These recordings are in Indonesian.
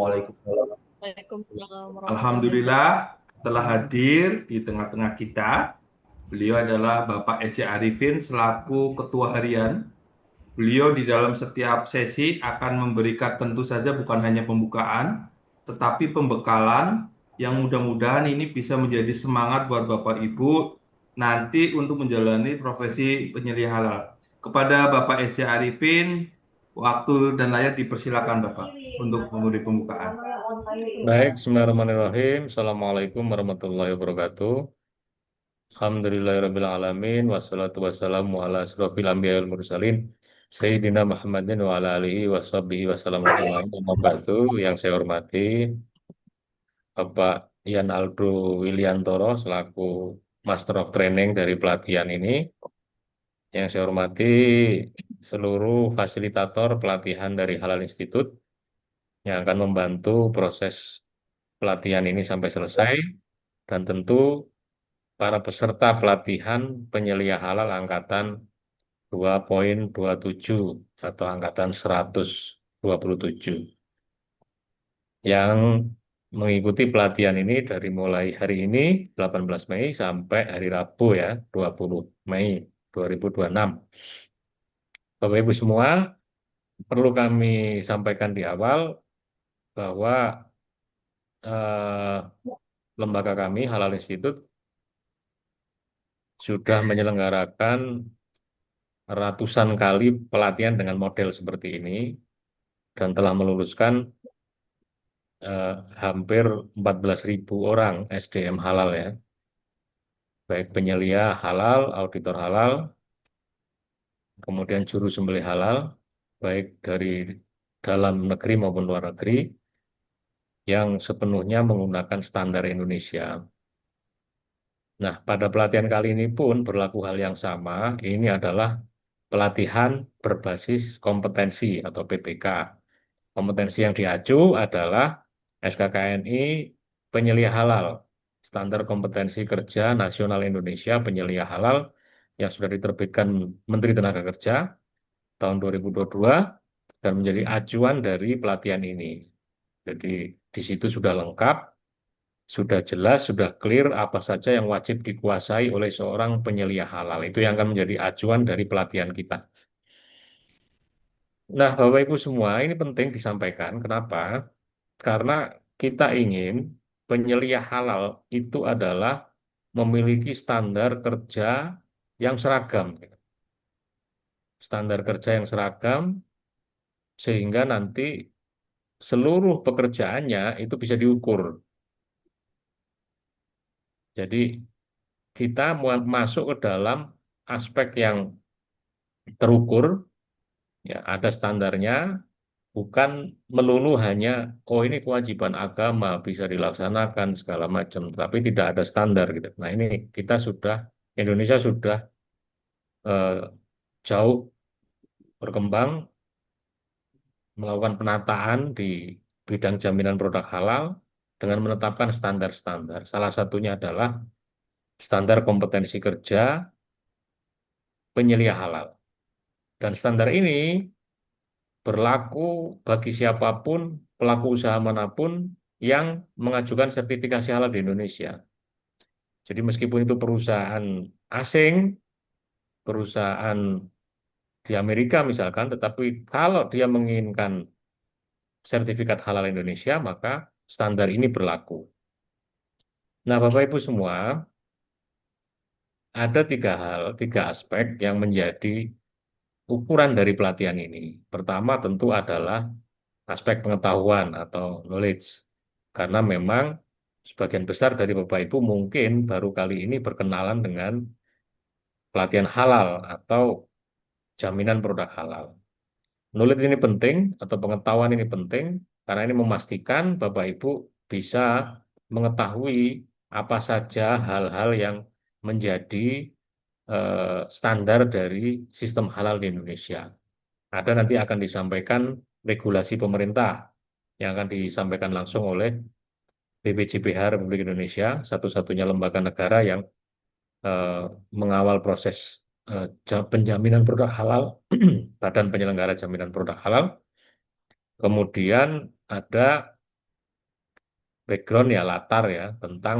Waalaikumsalam. Waalaikumsalam warahmatullahi Alhamdulillah wabarakatuh. telah hadir di tengah-tengah kita. Beliau adalah Bapak S.J. Arifin selaku Ketua Harian. Beliau di dalam setiap sesi akan memberikan tentu saja bukan hanya pembukaan, tetapi pembekalan yang mudah-mudahan ini bisa menjadi semangat buat Bapak Ibu nanti untuk menjalani profesi penyelia halal. Kepada Bapak S.J. Arifin, waktu dan layak dipersilakan Bapak untuk memberi pembukaan. Baik, bismillahirrahmanirrahim. Assalamualaikum warahmatullahi wabarakatuh. Alhamdulillahirabbil alamin wassalatu wassalamu ala asrofil anbiya'i wal mursalin Sayyidina Muhammadin wa ala alihi washabbihi wasallam ajma'in. Amma ba'du, yang saya hormati Bapak Yan Aldo Wiliantoro selaku Master of Training dari pelatihan ini. Yang saya hormati seluruh fasilitator pelatihan dari Halal Institute yang akan membantu proses pelatihan ini sampai selesai, dan tentu para peserta pelatihan penyelia halal angkatan 2.27 atau angkatan 127 yang mengikuti pelatihan ini dari mulai hari ini 18 Mei sampai hari Rabu ya 20 Mei 2026. Bapak Ibu semua, perlu kami sampaikan di awal bahwa eh, lembaga kami Halal Institute sudah menyelenggarakan ratusan kali pelatihan dengan model seperti ini dan telah meluluskan eh, hampir 14.000 orang SDM halal ya, baik penyelia halal, auditor halal, kemudian juru sembelih halal, baik dari dalam negeri maupun luar negeri, yang sepenuhnya menggunakan standar Indonesia. Nah, pada pelatihan kali ini pun berlaku hal yang sama. Ini adalah pelatihan berbasis kompetensi atau PPK. Kompetensi yang diacu adalah SKKNI penyelia halal, Standar Kompetensi Kerja Nasional Indonesia penyelia halal yang sudah diterbitkan Menteri Tenaga Kerja tahun 2022 dan menjadi acuan dari pelatihan ini. Jadi di situ sudah lengkap, sudah jelas, sudah clear apa saja yang wajib dikuasai oleh seorang penyelia halal. Itu yang akan menjadi acuan dari pelatihan kita. Nah, Bapak Ibu semua, ini penting disampaikan. Kenapa? Karena kita ingin penyelia halal itu adalah memiliki standar kerja yang seragam. Standar kerja yang seragam sehingga nanti seluruh pekerjaannya itu bisa diukur. Jadi kita masuk ke dalam aspek yang terukur, ya ada standarnya, bukan melulu hanya oh ini kewajiban agama bisa dilaksanakan segala macam, tapi tidak ada standar gitu. Nah ini kita sudah Indonesia sudah eh, jauh berkembang melakukan penataan di bidang jaminan produk halal dengan menetapkan standar-standar. Salah satunya adalah standar kompetensi kerja penyelia halal. Dan standar ini berlaku bagi siapapun, pelaku usaha manapun yang mengajukan sertifikasi halal di Indonesia. Jadi meskipun itu perusahaan asing, perusahaan di Amerika misalkan, tetapi kalau dia menginginkan sertifikat halal Indonesia, maka standar ini berlaku. Nah, Bapak Ibu semua, ada tiga hal, tiga aspek yang menjadi ukuran dari pelatihan ini. Pertama tentu adalah aspek pengetahuan atau knowledge. Karena memang sebagian besar dari Bapak Ibu mungkin baru kali ini berkenalan dengan pelatihan halal atau jaminan produk halal. Knowledge ini penting atau pengetahuan ini penting karena ini memastikan Bapak Ibu bisa mengetahui apa saja hal-hal yang menjadi standar dari sistem halal di Indonesia. Ada nanti akan disampaikan regulasi pemerintah yang akan disampaikan langsung oleh BPJPH Republik Indonesia, satu-satunya lembaga negara yang eh, mengawal proses penjaminan produk halal, Badan Penyelenggara Jaminan Produk Halal. Kemudian ada background ya, latar ya, tentang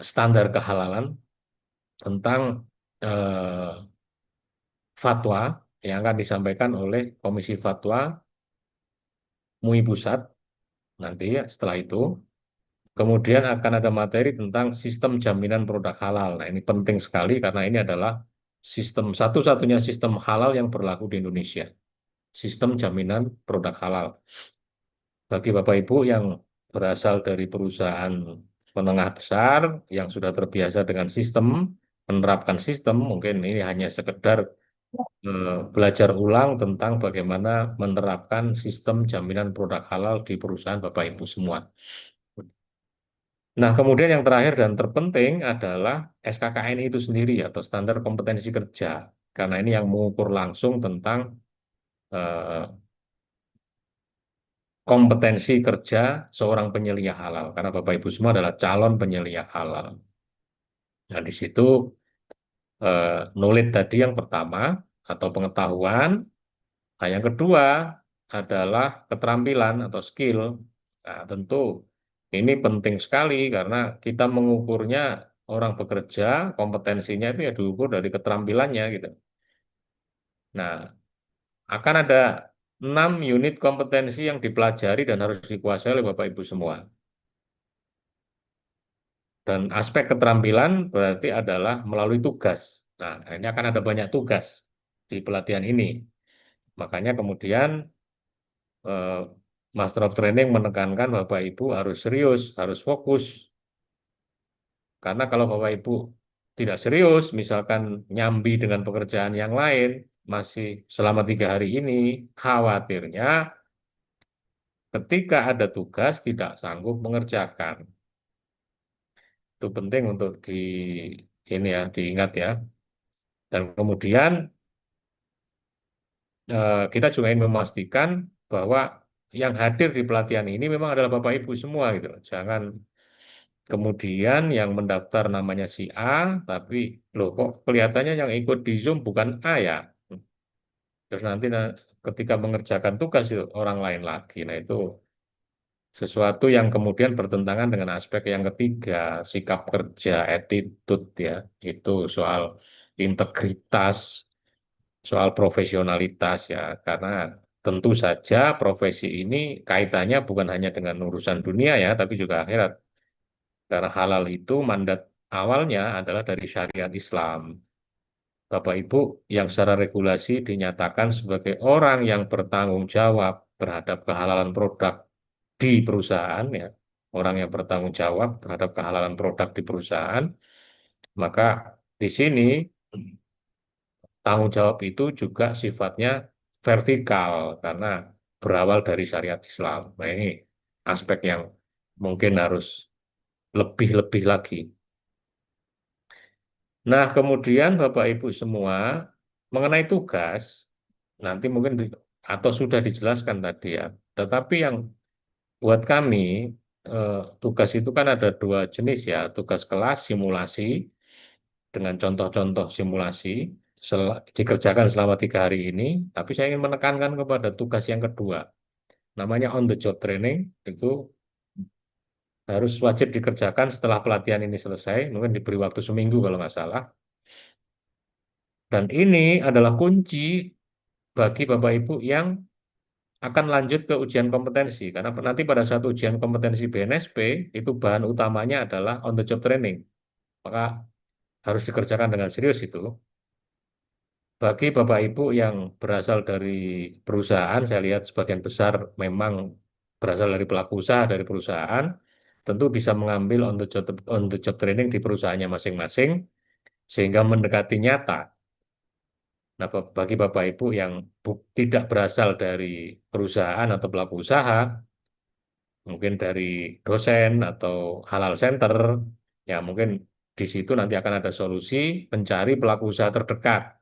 standar kehalalan, tentang eh, fatwa yang akan disampaikan oleh Komisi Fatwa MUI Pusat nanti ya, setelah itu. Kemudian akan ada materi tentang sistem jaminan produk halal. Nah, ini penting sekali karena ini adalah sistem satu-satunya sistem halal yang berlaku di Indonesia. Sistem jaminan produk halal. Bagi Bapak Ibu yang berasal dari perusahaan menengah besar yang sudah terbiasa dengan sistem, menerapkan sistem, mungkin ini hanya sekedar belajar ulang tentang bagaimana menerapkan sistem jaminan produk halal di perusahaan Bapak Ibu semua. Nah, kemudian yang terakhir dan terpenting adalah SKKN itu sendiri atau standar kompetensi kerja. Karena ini yang mengukur langsung tentang eh, kompetensi kerja seorang penyelia halal. Karena Bapak Ibu semua adalah calon penyelia halal. Nah, di situ knowledge tadi yang pertama atau pengetahuan. Nah, yang kedua adalah keterampilan atau skill. Nah, tentu ini penting sekali karena kita mengukurnya orang bekerja, kompetensinya itu ya diukur dari keterampilannya gitu. Nah, akan ada 6 unit kompetensi yang dipelajari dan harus dikuasai oleh Bapak Ibu semua. Dan aspek keterampilan berarti adalah melalui tugas. Nah, ini akan ada banyak tugas di pelatihan ini. Makanya kemudian eh, Master of Training menekankan Bapak Ibu harus serius, harus fokus. Karena kalau Bapak Ibu tidak serius, misalkan nyambi dengan pekerjaan yang lain, masih selama 3 hari ini, khawatirnya ketika ada tugas tidak sanggup mengerjakan. Itu penting untuk ini ya, diingat ya. Dan kemudian kita juga ingin memastikan bahwa yang hadir di pelatihan ini memang adalah Bapak Ibu semua gitu. Jangan kemudian yang mendaftar namanya si A, tapi loh kok kelihatannya yang ikut di Zoom bukan A ya. Terus nanti ketika mengerjakan tugas itu orang lain lagi. Nah itu sesuatu yang kemudian bertentangan dengan aspek yang ketiga, sikap kerja, attitude ya. Itu soal integritas, soal profesionalitas ya. Karena tentu saja profesi ini kaitannya bukan hanya dengan urusan dunia ya, tapi juga akhirat. Karena halal itu mandat awalnya adalah dari syariat Islam. Bapak Ibu yang secara regulasi dinyatakan sebagai orang yang bertanggung jawab terhadap kehalalan produk di perusahaan, ya, orang yang bertanggung jawab terhadap kehalalan produk di perusahaan, maka di sini tanggung jawab itu juga sifatnya vertikal karena berawal dari syariat Islam. Nah, ini aspek yang mungkin harus lebih-lebih lagi. Nah, kemudian Bapak Ibu semua mengenai tugas, nanti mungkin atau sudah dijelaskan tadi ya. Tetapi yang buat kami tugas itu kan ada 2 jenis ya, tugas kelas simulasi dengan contoh-contoh simulasi dikerjakan selama 3 hari ini. Tapi saya ingin menekankan kepada tugas yang kedua, namanya on the job training itu harus wajib dikerjakan setelah pelatihan ini selesai, mungkin diberi waktu seminggu kalau nggak salah. Dan ini adalah kunci bagi Bapak Ibu yang akan lanjut ke ujian kompetensi. Karena nanti pada saat ujian kompetensi BNSP, itu bahan utamanya adalah on the job training. Maka harus dikerjakan dengan serius itu. Bagi Bapak Ibu yang berasal dari perusahaan, saya lihat sebagian besar memang berasal dari pelaku usaha dari perusahaan, tentu bisa mengambil on the job training di perusahaannya masing-masing, sehingga mendekati nyata. Nah, bagi Bapak Ibu yang tidak berasal dari perusahaan atau pelaku usaha, mungkin dari dosen atau halal center, ya mungkin di situ nanti akan ada solusi mencari pelaku usaha terdekat.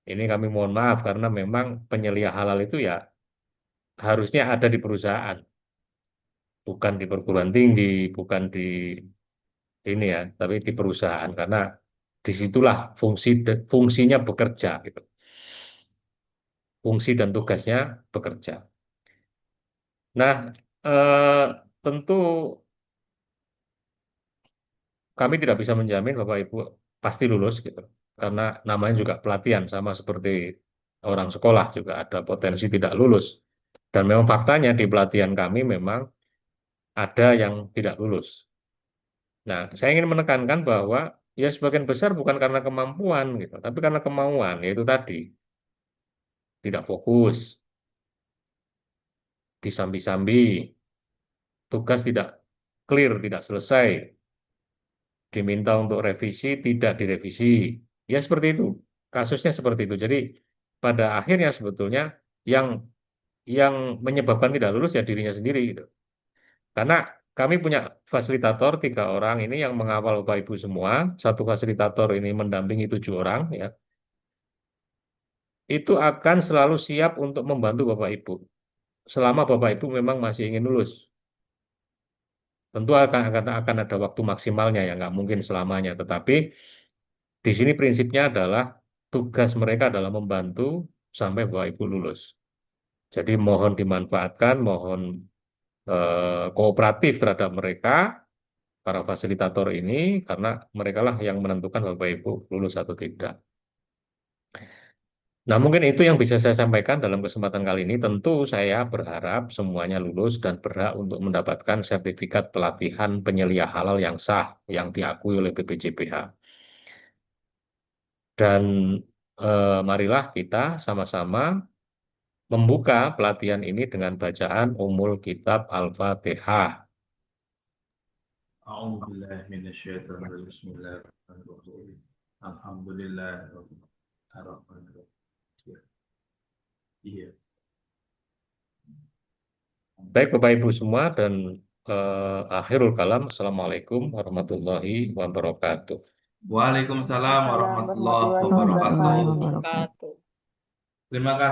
Ini kami mohon maaf karena memang penyelia halal itu ya harusnya ada di perusahaan, bukan di perguruan tinggi, bukan di ini ya, tapi di perusahaan karena disitulah fungsinya bekerja gitu. fungsi dan tugasnya bekerja. Nah, eh, tentu kami tidak bisa menjamin Bapak Ibu pasti lulus gitu. Karena namanya juga pelatihan sama seperti orang sekolah juga ada potensi tidak lulus. Dan memang faktanya di pelatihan kami memang ada yang tidak lulus. Nah, saya ingin menekankan bahwa ya sebagian besar bukan karena kemampuan gitu, tapi karena kemauan, yaitu tadi tidak fokus, disambi-sambi, tugas tidak clear, tidak selesai, diminta untuk revisi, tidak direvisi. Ya seperti itu. Kasusnya seperti itu. Jadi pada akhirnya sebetulnya yang yang menyebabkan tidak lulus ya dirinya sendiri gitu. Karena kami punya fasilitator 3 orang ini yang mengawal Bapak Ibu semua. Satu fasilitator ini mendampingi 7 orang ya. Itu akan selalu siap untuk membantu Bapak Ibu. Selama Bapak Ibu memang masih ingin lulus. Tentu akan ada waktu maksimalnya ya, nggak mungkin selamanya. Tetapi di sini prinsipnya adalah tugas mereka adalah membantu sampai Bapak Ibu lulus. Jadi mohon dimanfaatkan, mohon kooperatif terhadap mereka, para fasilitator ini, karena mereka lah yang menentukan Bapak Ibu lulus atau tidak. Nah, mungkin itu yang bisa saya sampaikan dalam kesempatan kali ini. Tentu saya berharap semuanya lulus dan berhak untuk mendapatkan sertifikat pelatihan penyelia halal yang sah, yang diakui oleh BPJPH. Dan marilah kita sama-sama membuka pelatihan ini dengan bacaan Ummul Kitab Al-Fatihah. A'udzubillahi minasyaitonirrajim. Bismillahirrahmanirrahim. Alhamdulillahirrahmanirrahim. Iya. Baik Bapak Ibu semua dan akhirul kalam. Assalamualaikum warahmatullahi wabarakatuh. Waalaikumsalam Waalaikumsalam warahmatullahi warahmatullahi wabarakatuh. wabarakatuh. Terima kasih.